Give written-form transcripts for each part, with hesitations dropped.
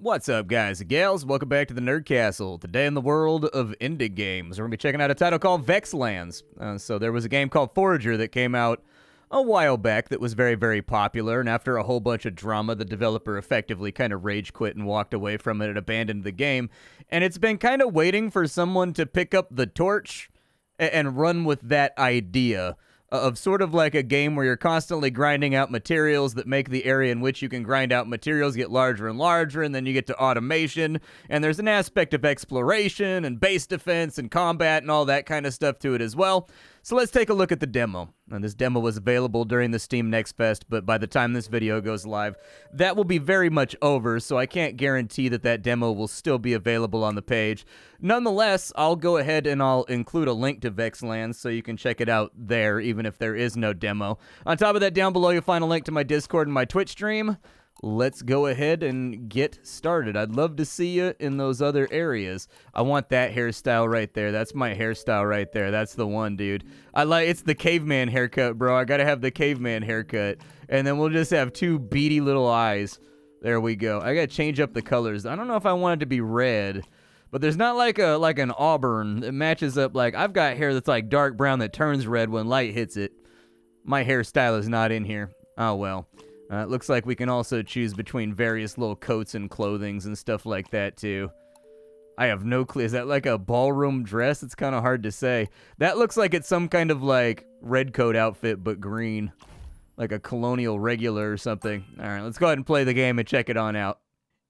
What's up, guys and gals? Welcome back to the Nerd Castle. Today in the world of indie games, we're going to be checking out a title called Vexlands. So there was a game called Forager that came out a while back that was very, very popular, and after a whole bunch of drama, the developer effectively kind of rage quit and walked away from it and abandoned the game. And it's been kind of waiting for someone to pick up the torch and run with that idea of sort of like a game where you're constantly grinding out materials that make the area in which you can grind out materials get larger and larger, and then you get to automation, and there's an aspect of exploration and base defense and combat and all that kind of stuff to it as well. So let's take a look at the demo. And this demo was available during the Steam Next Fest, but by the time this video goes live, that will be very much over, so I can't guarantee that that demo will still be available on the page. Nonetheless, I'll go ahead and I'll include a link to Vexlands so you can check it out there, even if there is no demo. On top of that, down below, you'll find a link to my Discord and my Twitch stream. Let's go ahead and get started. I'd love to see you in those other areas. I want that hairstyle right there. That's my hairstyle right there. That's the one, dude. It's the caveman haircut, bro. I gotta have the caveman haircut. And then we'll just have two beady little eyes. There we go. I gotta change up the colors. I don't know if I want it to be red, but there's not like an auburn that matches up. Like, I've got hair that's like dark brown that turns red when light hits it. My hairstyle is not in here. Oh, well. It looks like we can also choose between various little coats and clothings and stuff like that, too. I have no clue. Is that like a ballroom dress? It's kind of hard to say. That looks like it's some kind of, like, red coat outfit, but green. Like a colonial regular or something. All right, let's go ahead and play the game and check it on out.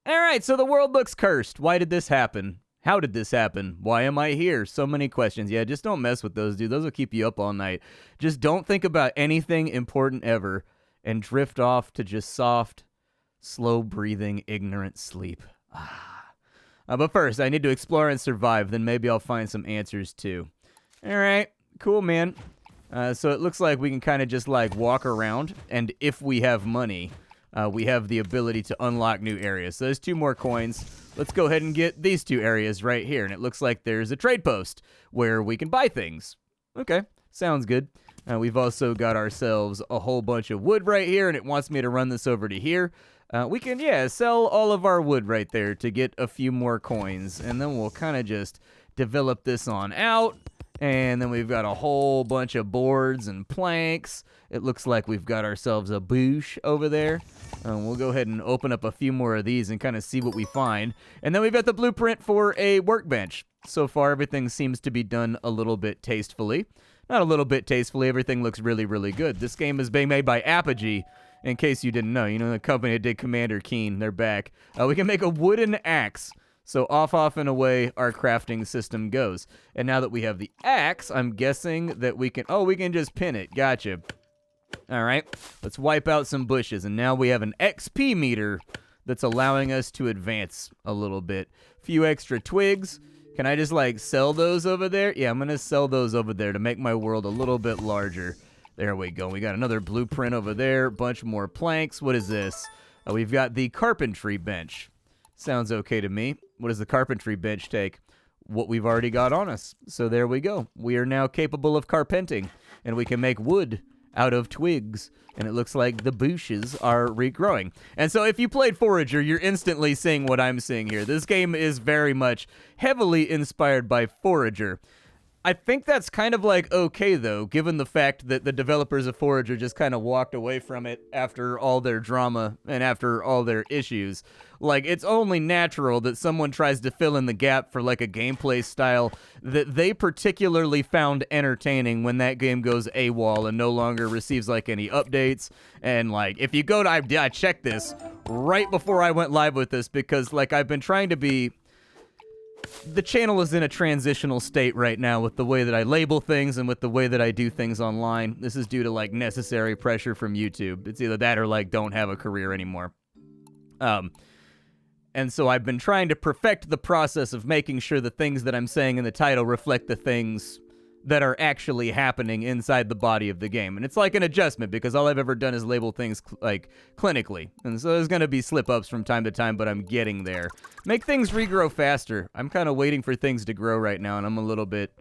All right, so the world looks cursed. Why did this happen? How did this happen? Why am I here? So many questions. Yeah, just don't mess with those, dude. Those will keep you up all night. Just don't think about anything important ever and drift off to just soft, slow-breathing, ignorant sleep. But first, I need to explore and survive, then maybe I'll find some answers, too. All right, cool, man. So it looks like we can kind of just, like, walk around, and if we have money, we have the ability to unlock new areas. So there's 2 more coins. Let's go ahead and get these 2 areas right here, and it looks like there's a trade post where we can buy things. Okay, sounds good. We've also got ourselves a whole bunch of wood right here, and it wants me to run this over to here. We can, sell all of our wood right there to get a few more coins, and then we'll kind of just develop this on out. And then we've got a whole bunch of boards and planks. It looks like we've got ourselves a bush over there. We'll go ahead and open up a few more of these and kind of see what we find. And then we've got the blueprint for a workbench. So far, everything seems to be done a little bit tastefully. Not a little bit tastefully, everything looks really, really good. This game is being made by Apogee, in case you didn't know. You know, the company that did Commander Keen, they're back. We can make a wooden axe. So off and away our crafting system goes. And now that we have the axe, I'm guessing that we can just pin it. Gotcha. All right, let's wipe out some bushes. And now we have an XP meter that's allowing us to advance a little bit. A few extra twigs. Can I just, like, sell those over there? Yeah, I'm going to sell those over there to make my world a little bit larger. There we go. We got another blueprint over there. A bunch more planks. What is this? We've got the carpentry bench. Sounds okay to me. What does the carpentry bench take? What we've already got on us. So there we go. We are now capable of carpenting, and we can make wood out of twigs, and it looks like the bushes are regrowing. And so if you played Forager, you're instantly seeing what I'm seeing here. This game is very much heavily inspired by Forager. I think that's kind of like okay, though, given the fact that the developers of Forager just kind of walked away from it after all their drama and after all their issues. Like, it's only natural that someone tries to fill in the gap for, like, a gameplay style that they particularly found entertaining when that game goes AWOL and no longer receives, like, any updates. And, like, if you go to... I checked this right before I went live with this because, like, I've been trying to be... The channel is in a transitional state right now with the way that I label things and with the way that I do things online. This is due to, like, necessary pressure from YouTube. It's either that or, like, don't have a career anymore. And so I've been trying to perfect the process of making sure the things that I'm saying in the title reflect the things that are actually happening inside the body of the game. And it's like an adjustment because all I've ever done is label things clinically. And so there's going to be slip-ups from time to time, but I'm getting there. Make things regrow faster. I'm kind of waiting for things to grow right now, and I'm a little bit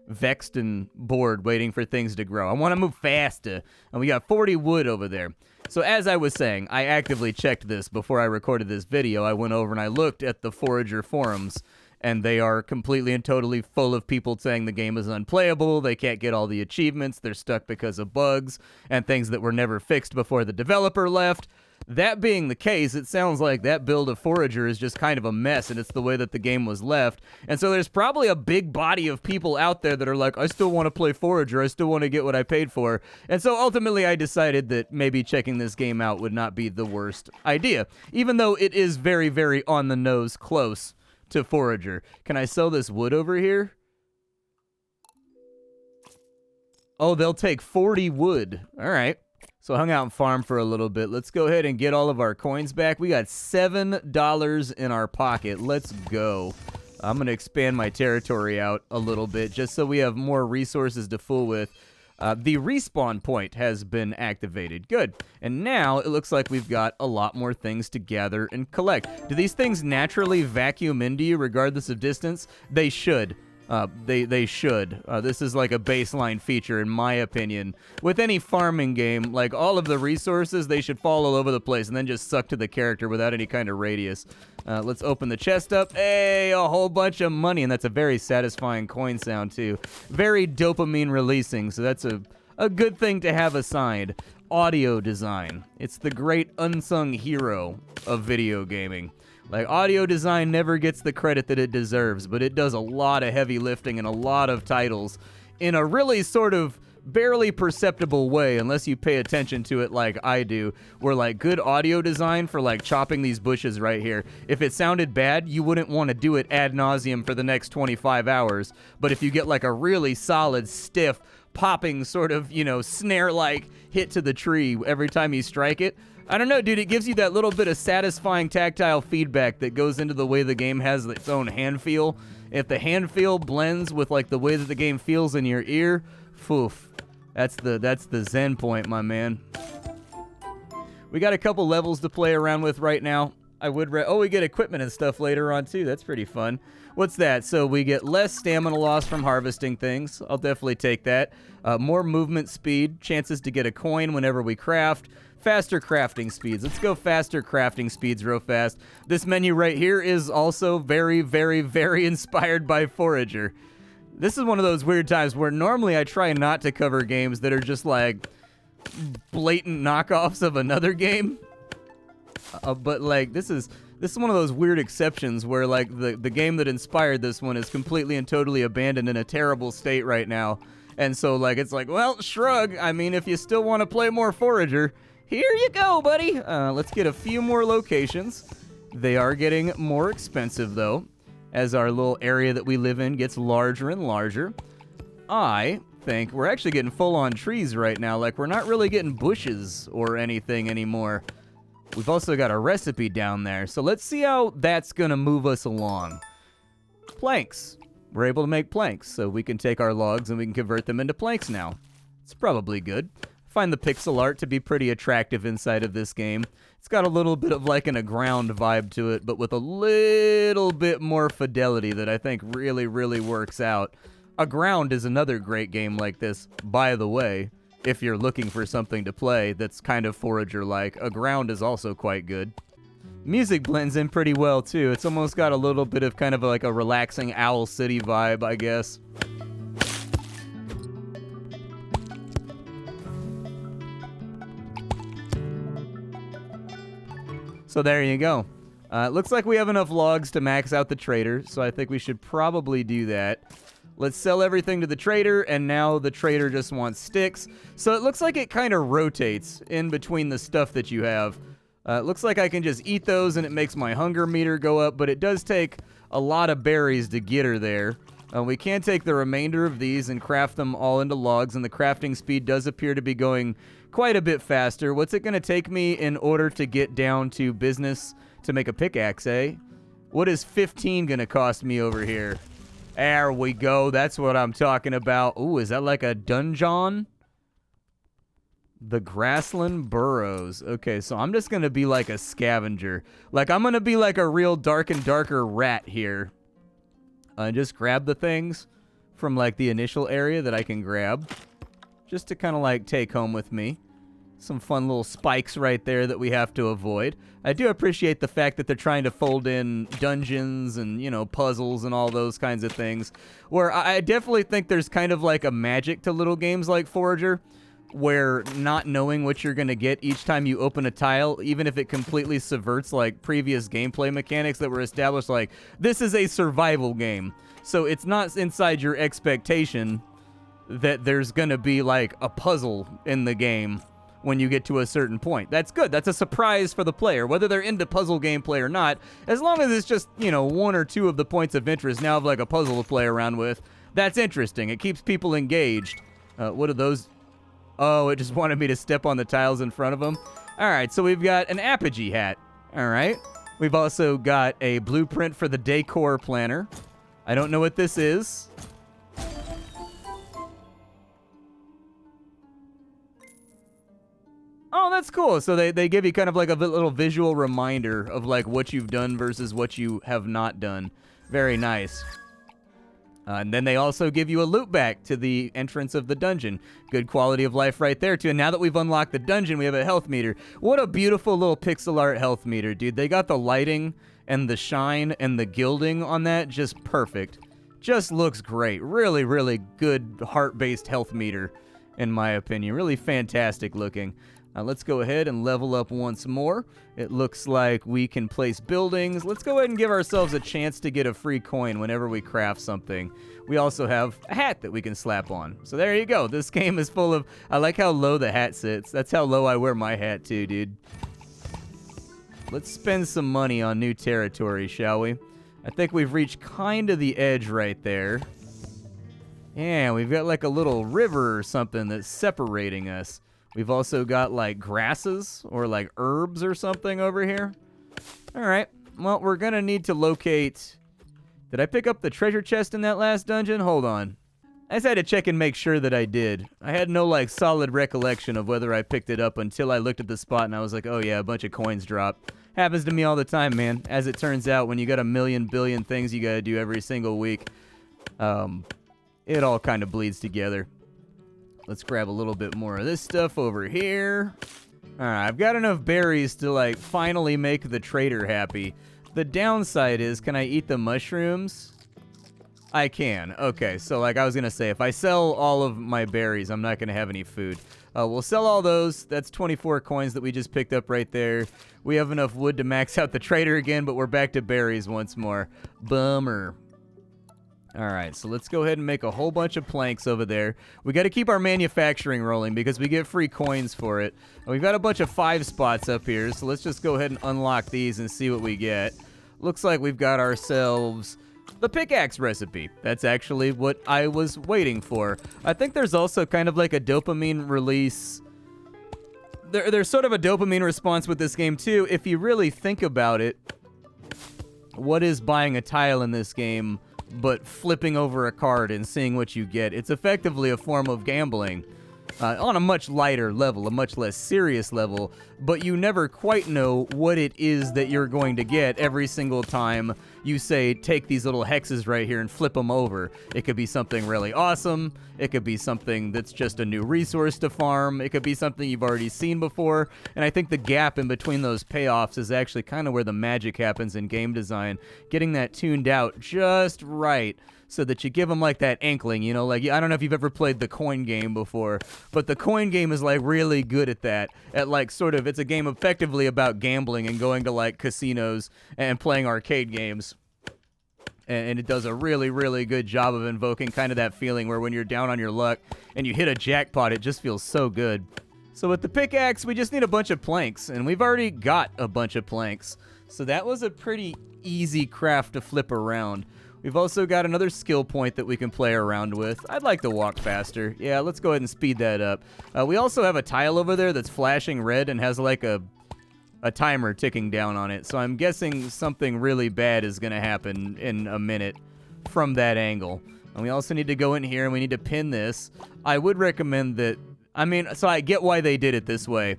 vexed and bored waiting for things to grow. I want to move faster. And we got 40 wood over there. So as I was saying, I actively checked this before I recorded this video. I went over and I looked at the Forager forums, and they are completely and totally full of people saying the game is unplayable, they can't get all the achievements, they're stuck because of bugs, and things that were never fixed before the developer left. That being the case, it sounds like that build of Forager is just kind of a mess, and it's the way that the game was left. And so there's probably a big body of people out there that are like, I still want to play Forager, I still want to get what I paid for. And so ultimately I decided that maybe checking this game out would not be the worst idea, even though it is very, very on the nose close to Forager. Can I sell this wood over here? Oh, they'll take 40 wood. All right. So I hung out and farmed for a little bit. Let's go ahead and get all of our coins back. We got $7 in our pocket. Let's go. I'm going to expand my territory out a little bit just so we have more resources to fool with. The respawn point has been activated. Good. And now it looks like we've got a lot more things to gather and collect. Do these things naturally vacuum into you regardless of distance? They should. They should. This is like a baseline feature, in my opinion. With any farming game, like all of the resources, they should fall all over the place and then just suck to the character without any kind of radius. Let's open the chest up. Hey, a whole bunch of money, and that's a very satisfying coin sound, too. Very dopamine releasing, so that's a good thing to have assigned. Audio design. It's the great unsung hero of video gaming. Like, audio design never gets the credit that it deserves, but it does a lot of heavy lifting in a lot of titles in a really sort of barely perceptible way, unless you pay attention to it like I do, where, like, good audio design for, like, chopping these bushes right here. If it sounded bad, you wouldn't want to do it ad nauseum for the next 25 hours, but if you get, like, a really solid, stiff, popping sort of, you know, snare-like hit to the tree every time you strike it, I don't know, dude, it gives you that little bit of satisfying tactile feedback that goes into the way the game has its own hand feel. If the hand feel blends with, like, the way that the game feels in your ear, poof, that's the zen point, my man. We got a couple levels to play around with right now. We get equipment and stuff later on, too. That's pretty fun. What's that? So we get less stamina loss from harvesting things. I'll definitely take that. More movement speed, chances to get a coin whenever we craft. Faster crafting speeds. Let's go faster crafting speeds real fast. This menu right here is also very, very, very inspired by Forager. This is one of those weird times where normally I try not to cover games that are just like blatant knockoffs of another game. But like this is one of those weird exceptions where like the game that inspired this one is completely and totally abandoned in a terrible state right now. And so like it's like, well, shrug. I mean, if you still want to play more Forager, here you go, buddy. Let's get a few more locations. They are getting more expensive, though, as our little area that we live in gets larger and larger. I think we're actually getting full-on trees right now. Like, we're not really getting bushes or anything anymore. We've also got a recipe down there, so let's see how that's going to move us along. Planks. We're able to make planks, so we can take our logs and we can convert them into planks now. It's probably good. Find the pixel art to be pretty attractive inside of this game. It's got a little bit of like an aground vibe to it, but with a little bit more fidelity that I think really, really works out. Aground is another great game like this, by the way. If you're looking for something to play that's kind of Forager-like, Aground is also quite good. Music blends in pretty well, too. It's almost got a little bit of kind of like a relaxing Owl City vibe, I guess. So there you go. It looks like we have enough logs to max out the trader, so I think we should probably do that. Let's sell everything to the trader, and now the trader just wants sticks. So it looks like it kind of rotates in between the stuff that you have. It looks like I can just eat those and it makes my hunger meter go up, but it does take a lot of berries to get her there. We can take the remainder of these and craft them all into logs, and the crafting speed does appear to be going quite a bit faster. What's it going to take me in order to get down to business to make a pickaxe, eh? What is 15 going to cost me over here? There we go. That's what I'm talking about. Ooh, is that like a dungeon? The Grassland Burrows. Okay, so I'm just going to be like a scavenger. Like, I'm going to be like a real dark and darker rat here. Just grab the things from, like, the initial area that I can grab. Just to kind of, like, take home with me. Some fun little spikes right there that we have to avoid. I do appreciate the fact that they're trying to fold in dungeons and, you know, puzzles and all those kinds of things. Where I definitely think there's kind of like a magic to little games like Forager, where not knowing what you're going to get each time you open a tile, even if it completely subverts like previous gameplay mechanics that were established, like this is a survival game. So it's not inside your expectation that there's going to be like a puzzle in the game when you get to a certain point. That's good. That's a surprise for the player, whether they're into puzzle gameplay or not. As long as it's just, you know, one or two of the points of interest now of like a puzzle to play around with, that's interesting. It keeps people engaged. What are those? Oh, it just wanted me to step on the tiles in front of them. All right, so we've got an Apogee hat. All right. We've also got a blueprint for the decor planner. I don't know what this is. Oh, that's cool. So they give you kind of like a little visual reminder of like what you've done versus what you have not done. Very nice. And then they also give you a loop back to the entrance of the dungeon. Good quality of life right there, too. And now that we've unlocked the dungeon, we have a health meter. What a beautiful little pixel art health meter, dude. They got the lighting and the shine and the gilding on that just perfect. Just looks great. Really, really good heart-based health meter, in my opinion. Really fantastic looking. Let's go ahead and level up once more. It looks like we can place buildings. Let's go ahead and give ourselves a chance to get a free coin whenever we craft something. We also have a hat that we can slap on. So there you go. This game is full of... I like how low the hat sits. That's how low I wear my hat too, dude. Let's spend some money on new territory, shall we? I think we've reached kind of the edge right there. Yeah, we've got like a little river or something that's separating us. We've also got, like, grasses or, like, herbs or something over here. All right. Well, we're going to need to locate... Did I pick up the treasure chest in that last dungeon? Hold on. I just had to check and make sure that I did. I had no, like, solid recollection of whether I picked it up until I looked at the spot and I was like, oh, yeah, a bunch of coins dropped. Happens to me all the time, man. As it turns out, when you got a million billion things you got to do every single week, it all kind of bleeds together. Let's grab a little bit more of this stuff over here. All right, I've got enough berries to, like, finally make the trader happy. The downside is, can I eat the mushrooms? I can. Okay, so like I was going to say, if I sell all of my berries, I'm not going to have any food. We'll sell all those. That's 24 coins that we just picked up right there. We have enough wood to max out the trader again, but we're back to berries once more. Bummer. All right, so let's go ahead and make a whole bunch of planks over there. We got to keep our manufacturing rolling because we get free coins for it. And we've got a bunch of 5 spots up here, so let's just go ahead and unlock these and see what we get. Looks like we've got ourselves the pickaxe recipe. That's actually what I was waiting for. I think there's also kind of like a dopamine release. There's sort of a dopamine response with this game too. If you really think about it, what is buying a tile in this game but flipping over a card and seeing what you get? It's effectively a form of gambling on a much lighter level, a much less serious level, but you never quite know what it is that you're going to get every single time you say, take these little hexes right here and flip them over. It could be something really awesome. It could be something that's just a new resource to farm. It could be something you've already seen before. And I think the gap in between those payoffs is actually kind of where the magic happens in game design, getting that tuned out just right, so that you give them like that inkling, you know, like, I don't know if you've ever played the coin game before, but the coin game is like really good at that, at like sort of, it's a game effectively about gambling and going to like casinos and playing arcade games. And it does a really, really good job of invoking kind of that feeling where when you're down on your luck and you hit a jackpot, it just feels so good. So with the pickaxe, we just need a bunch of planks, and we've already got a bunch of planks. So that was a pretty easy craft to flip around. We've also got another skill point that we can play around with. I'd like to walk faster. Yeah, let's go ahead and speed that up. We also have a tile over there that's flashing red and has like a timer ticking down on it. So I'm guessing something really bad is going to happen in a minute from that angle. And we also need to go in here and we need to pin this. I would recommend that, I mean, so I get why they did it this way.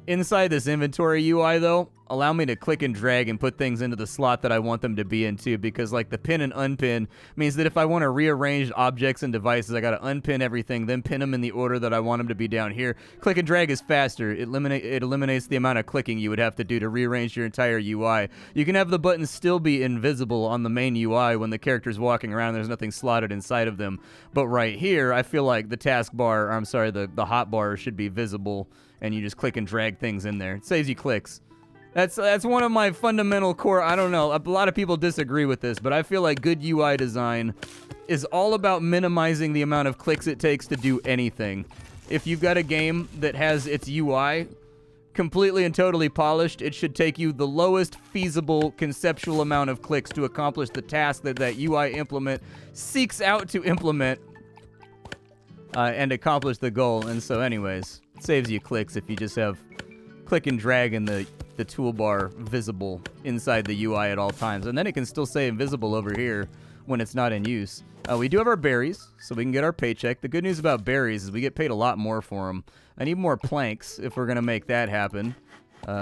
Inside this inventory UI, though, allow me to click and drag and put things into the slot that I want them to be in too, because like the pin and unpin means that if I want to rearrange objects and devices, I got to unpin everything, then pin them in the order that I want them to be down here. Click and drag is faster. It eliminates the amount of clicking you would have to do to rearrange your entire UI. You can have the buttons still be invisible on the main UI when the character's walking around. There's nothing slotted inside of them. But right here, I feel like the taskbar, or I'm sorry, the hotbar should be visible, and you just click and drag things in there. It saves you clicks. That's one of my fundamental core, I don't know, a lot of people disagree with this, but I feel like good UI design is all about minimizing the amount of clicks it takes to do anything. If you've got a game that has its UI completely and totally polished, it should take you the lowest feasible conceptual amount of clicks to accomplish the task that that UI implement seeks out to implement and accomplish the goal. And so anyways, it saves you clicks if you just have click and drag in the toolbar visible inside the UI at all times. And then it can still say invisible over here when it's not in use. We do have our berries, so we can get our paycheck. The good news about berries is we get paid a lot more for them. I need more planks if we're going to make that happen.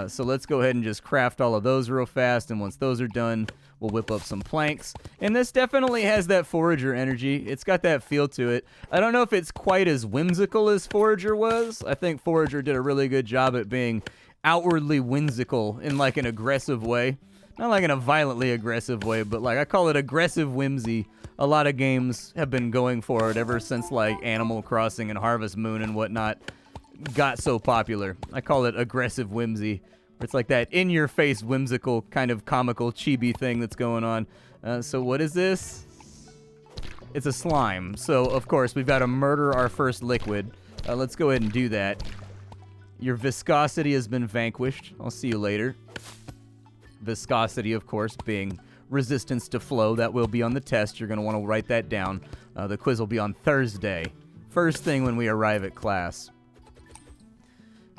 So let's go ahead and just craft all of those real fast, and once those are done, we'll whip up some planks. And this definitely has that Forager energy. It's got that feel to it. I don't know if it's quite as whimsical as Forager was. I think Forager did a really good job at being outwardly whimsical in like an aggressive way. Not like in a violently aggressive way, but like I call it aggressive whimsy. A lot of games have been going for it ever since like Animal Crossing and Harvest Moon and whatnot got so popular. I call it aggressive whimsy. It's like that in-your-face whimsical kind of comical chibi thing that's going on. So what is this? It's a slime. So of course we've got to murder our first liquid. Let's go ahead and do that. Your viscosity has been vanquished. I'll see you later. Viscosity, of course, being resistance to flow. That will be on the test. You're going to want to write that down. The quiz will be on Thursday. First thing when we arrive at class.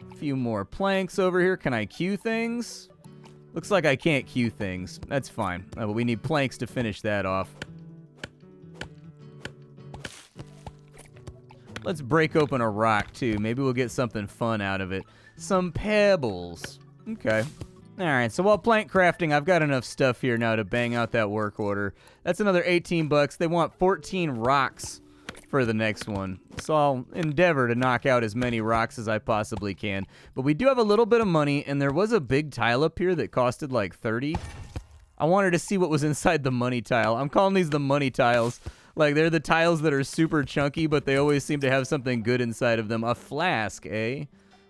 A few more planks over here. Can I queue things? Looks like I can't queue things. That's fine. But we need planks to finish that off. Let's break open a rock, too. Maybe we'll get something fun out of it. Some pebbles. Okay. Alright, so while plank crafting, I've got enough stuff here now to bang out that work order. That's another 18 bucks. They want 14 rocks for the next one. So I'll endeavor to knock out as many rocks as I possibly can. But we do have a little bit of money, and there was a big tile up here that costed like 30. I wanted to see what was inside the money tile. I'm calling these the money tiles. Like, they're the tiles that are super chunky, but they always seem to have something good inside of them. A flask, eh?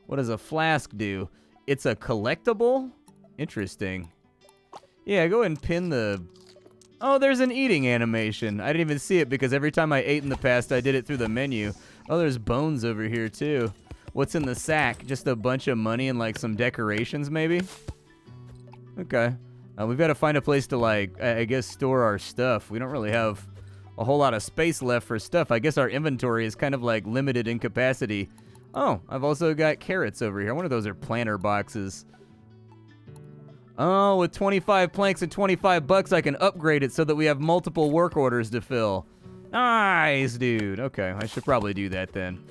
What does a flask do? It's a collectible? Interesting. Yeah, go ahead and pin the... Oh, there's an eating animation. I didn't even see it because every time I ate in the past, I did it through the menu. Oh, there's bones over here, too. What's in the sack? Just a bunch of money and, like, some decorations, maybe? Okay. We've got to find a place to, like, I guess, store our stuff. We don't really have a whole lot of space left for stuff. I guess our inventory is kind of, like, limited in capacity. Oh, I've also got carrots over here. I wonder if those are planter boxes. Oh, with 25 planks and 25 bucks, I can upgrade it so that we have multiple work orders to fill. Nice, dude. Okay, I should probably do that then.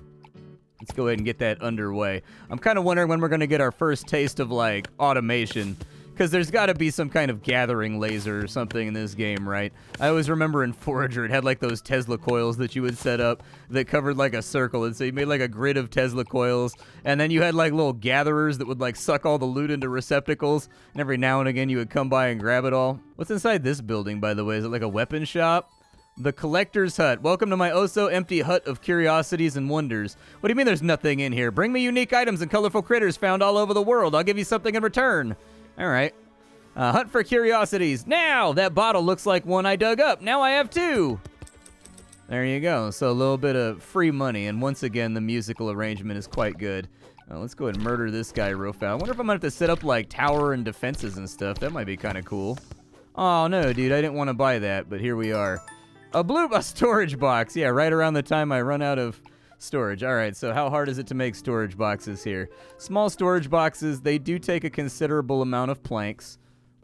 Let's go ahead and get that underway. I'm kind of wondering when we're going to get our first taste of, like, automation. Because there's got to be some kind of gathering laser or something in this game, right? I always remember in Forager, it had like those Tesla coils that you would set up that covered like a circle. And so you made like a grid of Tesla coils. And then you had like little gatherers that would like suck all the loot into receptacles. And every now and again you would come by and grab it all. What's inside this building, by the way? Is it like a weapon shop? The Collector's Hut. Welcome to my oh-so-empty hut of curiosities and wonders. What do you mean there's nothing in here? Bring me unique items and colorful critters found all over the world. I'll give you something in return. All right. Hunt for curiosities. Now! That bottle looks like one I dug up. Now I have two. There you go. So a little bit of free money. And once again, the musical arrangement is quite good. Let's go ahead and murder this guy real fast. I wonder if I'm going to have to set up like tower and defenses and stuff. That might be kind of cool. Oh, no, dude. I didn't want to buy that, but here we are. A storage box. Yeah, right around the time I run out of storage. All right, so how hard is it to make storage boxes here? Small storage boxes, they do take a considerable amount of planks,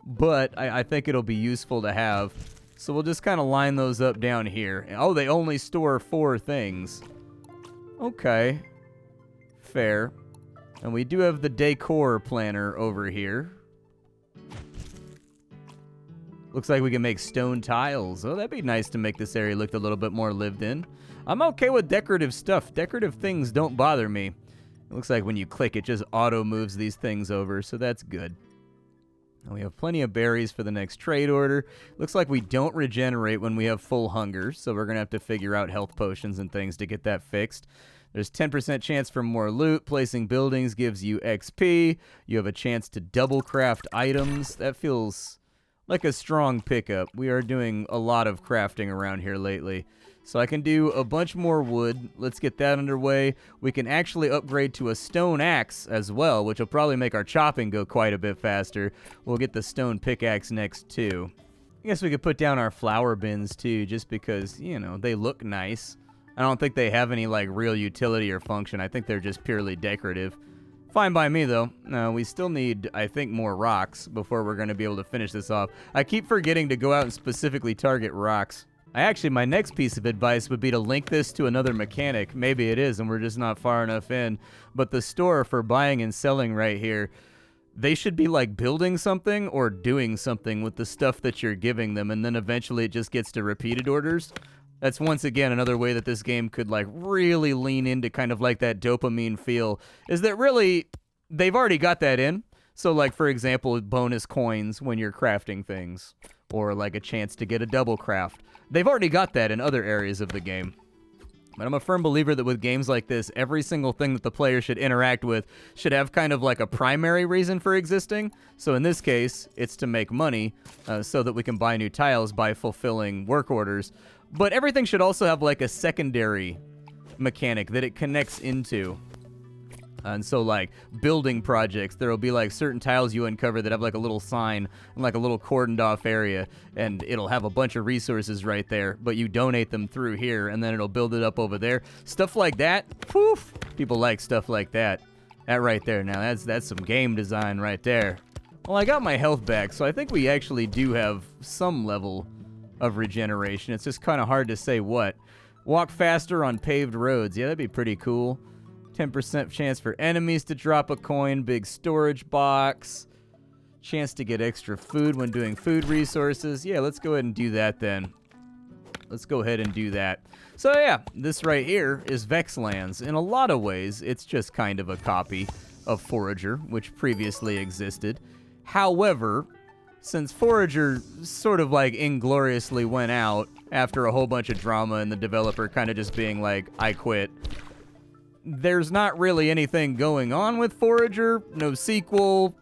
but I think it'll be useful to have. So we'll just kind of line those up down here. Oh, they only store 4 things. Okay. Fair. And we do have the decor planner over here. Looks like we can make stone tiles. Oh, that'd be nice to make this area look a little bit more lived in. I'm okay with decorative stuff. Decorative things don't bother me. It looks like when you click, it just auto moves these things over, so that's good. And we have plenty of berries for the next trade order. Looks like we don't regenerate when we have full hunger, so we're going to have to figure out health potions and things to get that fixed. There's 10% chance for more loot. Placing buildings gives you XP. You have a chance to double craft items. That feels like a strong pickup. We are doing a lot of crafting around here lately. So I can do a bunch more wood. Let's get that underway. We can actually upgrade to a stone axe as well, which will probably make our chopping go quite a bit faster. We'll get the stone pickaxe next too. I guess we could put down our flower bins too, just because, you know, they look nice. I don't think they have any like real utility or function. I think they're just purely decorative. Fine by me though. No, we still need, I think, more rocks before we're going to be able to finish this off. I keep forgetting to go out and specifically target rocks. My next piece of advice would be to link this to another mechanic. Maybe it is, and we're just not far enough in. But the store for buying and selling right here, they should be like building something or doing something with the stuff that you're giving them, and then eventually it just gets to repeated orders. That's once again another way that this game could like really lean into kind of like that dopamine feel, is that really they've already got that in. So like, for example, bonus coins when you're crafting things, or like a chance to get a double craft. They've already got that in other areas of the game. But I'm a firm believer that with games like this, every single thing that the player should interact with should have kind of like a primary reason for existing. So in this case, it's to make money so that we can buy new tiles by fulfilling work orders. But everything should also have like a secondary mechanic that it connects into. And so like building projects, there will be like certain tiles you uncover that have like a little sign and like a little cordoned off area, and it'll have a bunch of resources right there, but you donate them through here and then it'll build it up over there. Stuff like that. Poof. People like stuff like that. That right there. Now that's some game design right there. Well, I got my health back, so I think we actually do have some level of regeneration. It's just kind of hard to say what. Walk faster on paved roads. Yeah, that'd be pretty cool. 10% chance for enemies to drop a coin. Big storage box. Chance to get extra food when doing food resources. Yeah, let's go ahead and do that then. Let's go ahead and do that. So yeah, this right here is Vexlands. In a lot of ways, it's just kind of a copy of Forager, which previously existed. However, since Forager sort of like ingloriously went out after a whole bunch of drama and the developer kind of just being like, I quit, there's not really anything going on with Forager. No sequel.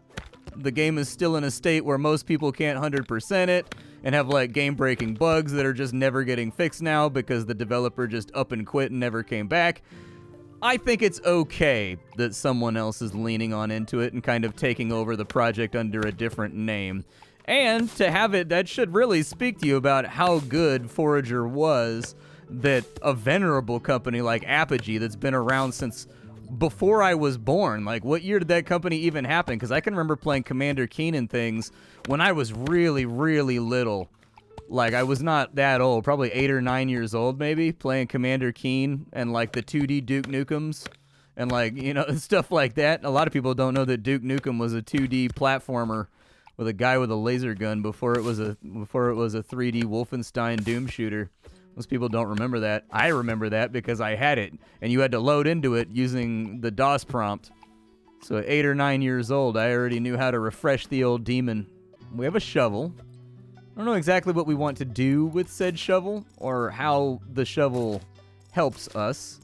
The game is still in a state where most people can't 100% it and have like game-breaking bugs that are just never getting fixed now because the developer just up and quit and never came back. I think it's okay that someone else is leaning on into it and kind of taking over the project under a different name. And to have it, that should really speak to you about how good Forager was, that a venerable company like Apogee that's been around since before I was born. Like, what year did that company even happen? Because I can remember playing Commander Keen and things when I was really, really little. Like, I was not that old, probably 8 or 9 years old maybe, playing Commander Keen and like the 2D Duke Nukems and like, you know, stuff like that. A lot of people don't know that Duke Nukem was a 2D platformer with a guy with a laser gun before it was a 3D Wolfenstein Doom shooter. Most people don't remember that. I remember that because I had it, and you had to load into it using the DOS prompt. So at 8 or 9 years old, I already knew how to refresh the old demon. We have a shovel. I don't know exactly what we want to do with said shovel, or how the shovel helps us.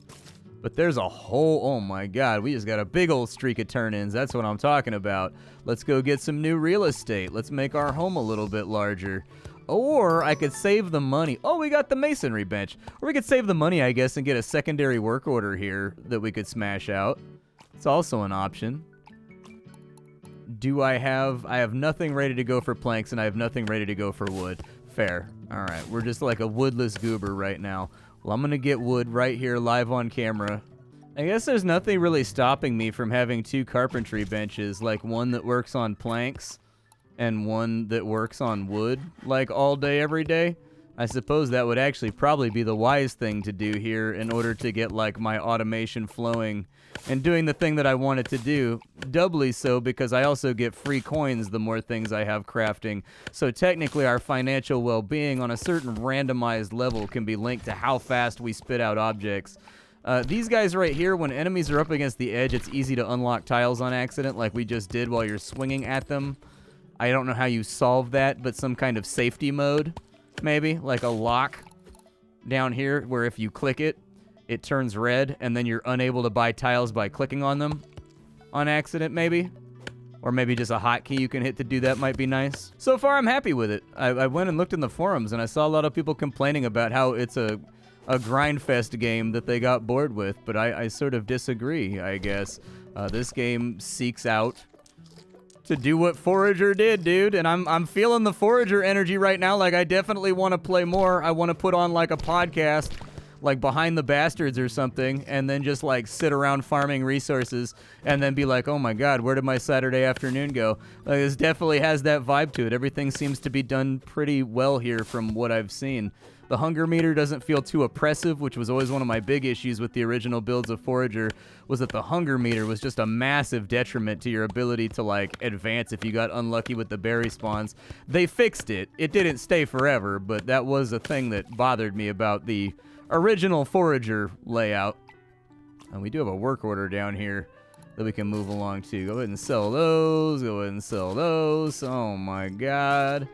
But there's a whole, oh my god, we just got a big old streak of turn-ins. That's what I'm talking about. Let's go get some new real estate. Let's make our home a little bit larger. Or I could save the money. Oh, we got the masonry bench. Or we could save the money, I guess, and get a secondary work order here that we could smash out. It's also an option. I have nothing ready to go for planks, and I have nothing ready to go for wood. Fair. All right, we're just like a woodless goober right now. Well, I'm going to get wood right here live on camera. I guess there's nothing really stopping me from having 2 carpentry benches, like one that works on planks and one that works on wood, like all day, every day. I suppose that would actually probably be the wise thing to do here in order to get, like, my automation flowing and doing the thing that I want it to do. Doubly so because I also get free coins the more things I have crafting. So technically our financial well-being on a certain randomized level can be linked to how fast we spit out objects. These guys right here, when enemies are up against the edge, it's easy to unlock tiles on accident like we just did while you're swinging at them. I don't know how you solve that, but some kind of safety mode, maybe, like a lock down here where if you click it, it turns red, and then you're unable to buy tiles by clicking on them on accident, maybe. Or maybe just a hotkey you can hit to do that might be nice. So far, I'm happy with it. I went and looked in the forums, and I saw a lot of people complaining about how it's a grindfest game that they got bored with, but I sort of disagree, I guess. This game seeks out to do what Forager did, dude, and I'm feeling the Forager energy right now. Like, I definitely want to play more. I want to put on, like, a podcast, like Behind the Bastards or something, and then just, like, sit around farming resources and then be like, oh my god, where did my Saturday afternoon go? Like, this definitely has that vibe to it. Everything seems to be done pretty well here from what I've seen. The hunger meter doesn't feel too oppressive, which was always one of my big issues with the original builds of Forager, was that the hunger meter was just a massive detriment to your ability to, like, advance if you got unlucky with the berry spawns. They fixed it. It didn't stay forever, but that was a thing that bothered me about the original Forager layout. And we do have a work order down here that we can move along to. Go ahead and sell those. Go ahead and sell those. Oh my god.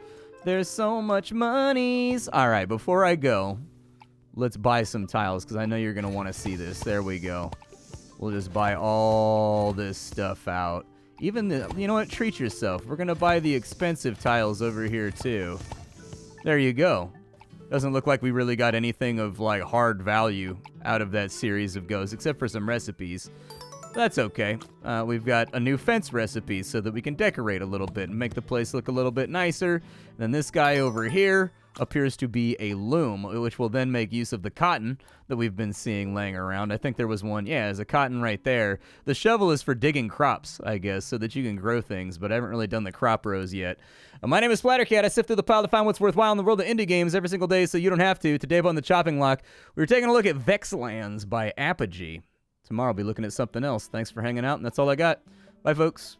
There's so much monies. All right, before I go, let's buy some tiles because I know you're going to want to see this. There we go. We'll just buy all this stuff out. Even the, you know what? Treat yourself. We're going to buy the expensive tiles over here too. There you go. Doesn't look like we really got anything of, like, hard value out of that series of goes, except for some recipes. That's okay. We've got a new fence recipe so that we can decorate a little bit and make the place look a little bit nicer. And then this guy over here appears to be a loom, which will then make use of the cotton that we've been seeing laying around. I think there was one. Yeah, there's a cotton right there. The shovel is for digging crops, I guess, so that you can grow things, but I haven't really done the crop rows yet. My name is Splattercat. I sift through the pile to find what's worthwhile in the world of indie games every single day so you don't have to. Today on the chopping block, we were taking a look at Vexlands by Apogee. Tomorrow I'll be looking at something else. Thanks for hanging out, and that's all I got. Bye, folks.